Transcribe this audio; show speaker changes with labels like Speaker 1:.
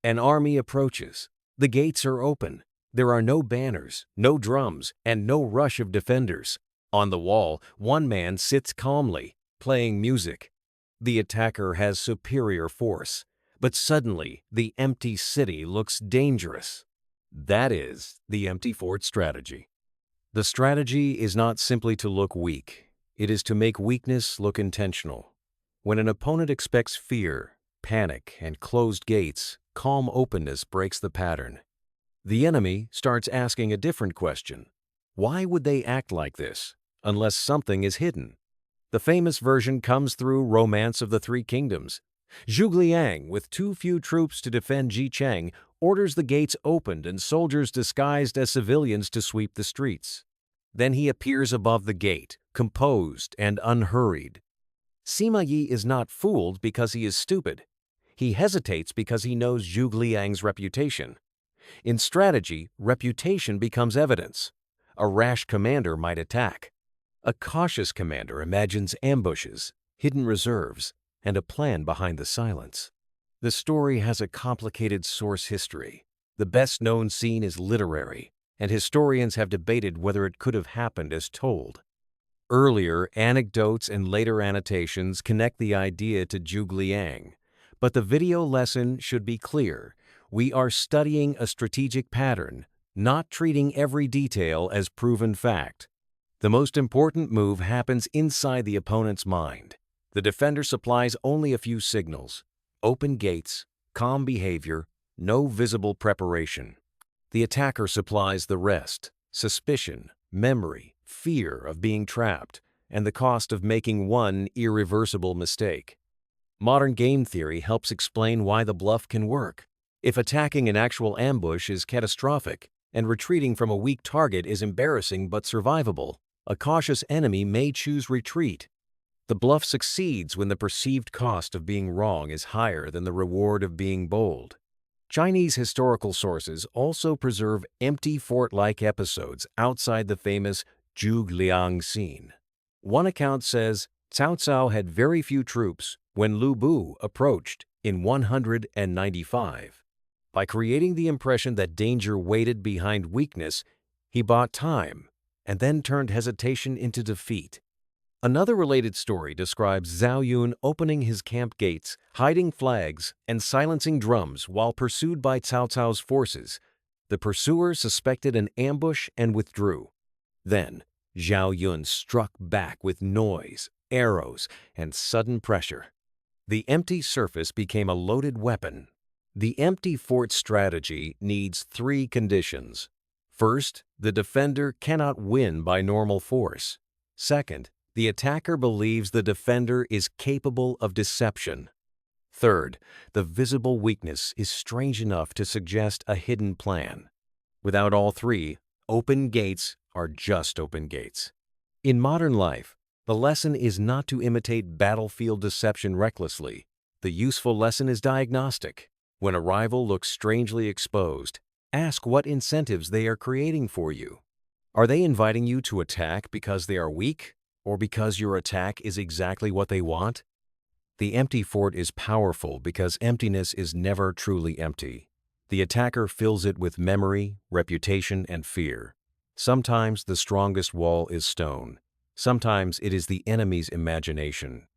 Speaker 1: An army approaches. The gates are open. There are no banners, no drums, and no rush of defenders. On the wall, one man sits calmly, playing music. The attacker has superior force, but suddenly the empty city looks dangerous. That is the empty fort strategy. The strategy is not simply to look weak. It is to make weakness look intentional. When an opponent expects fear, panic, and closed gates, calm openness breaks the pattern. The enemy starts asking a different question. Why would they act like this, unless something is hidden? The famous version comes through Romance of the Three Kingdoms. Zhuge Liang, with too few troops to defend Jicheng, orders the gates opened and soldiers disguised as civilians to sweep the streets. Then he appears above the gate, composed and unhurried. Sima Yi is not fooled because he is stupid. He hesitates because he knows Zhuge Liang's reputation. In strategy, reputation becomes evidence. A rash commander might attack. A cautious commander imagines ambushes, hidden reserves, and a plan behind the silence. The story has a complicated source history. The best-known scene is literary, and historians have debated whether it could have happened as told. Earlier anecdotes and later annotations connect the idea to Zhuge Liang, but the video lesson should be clear. We are studying a strategic pattern, not treating every detail as proven fact. The most important move happens inside the opponent's mind. The defender supplies only a few signals: open gates, calm behavior, no visible preparation. The attacker supplies the rest: suspicion, memory, fear of being trapped, and the cost of making one irreversible mistake. Modern game theory helps explain why the bluff can work. If attacking an actual ambush is catastrophic and retreating from a weak target is embarrassing but survivable, a cautious enemy may choose retreat. The bluff succeeds when the perceived cost of being wrong is higher than the reward of being bold. Chinese historical sources also preserve empty fort-like episodes outside the famous Zhuge Liang scene. One account says Cao Cao had very few troops when Lu Bu approached in 195. By creating the impression that danger waited behind weakness, he bought time and then turned hesitation into defeat. Another related story describes Zhao Yun opening his camp gates, hiding flags, and silencing drums while pursued by Cao Cao's forces. The pursuers suspected an ambush and withdrew. Then, Zhao Yun struck back with noise, arrows, and sudden pressure. The empty surface became a loaded weapon. The empty fort strategy needs three conditions. First, the defender cannot win by normal force. Second, the attacker believes the defender is capable of deception. Third, the visible weakness is strange enough to suggest a hidden plan. Without all three, open gates are just open gates. In modern life, the lesson is not to imitate battlefield deception recklessly. The useful lesson is diagnostic. When a rival looks strangely exposed, ask what incentives they are creating for you. Are they inviting you to attack because they are weak, or because your attack is exactly what they want? The empty fort is powerful because emptiness is never truly empty. The attacker fills it with memory, reputation, and fear. Sometimes the strongest wall is stone. Sometimes it is the enemy's imagination.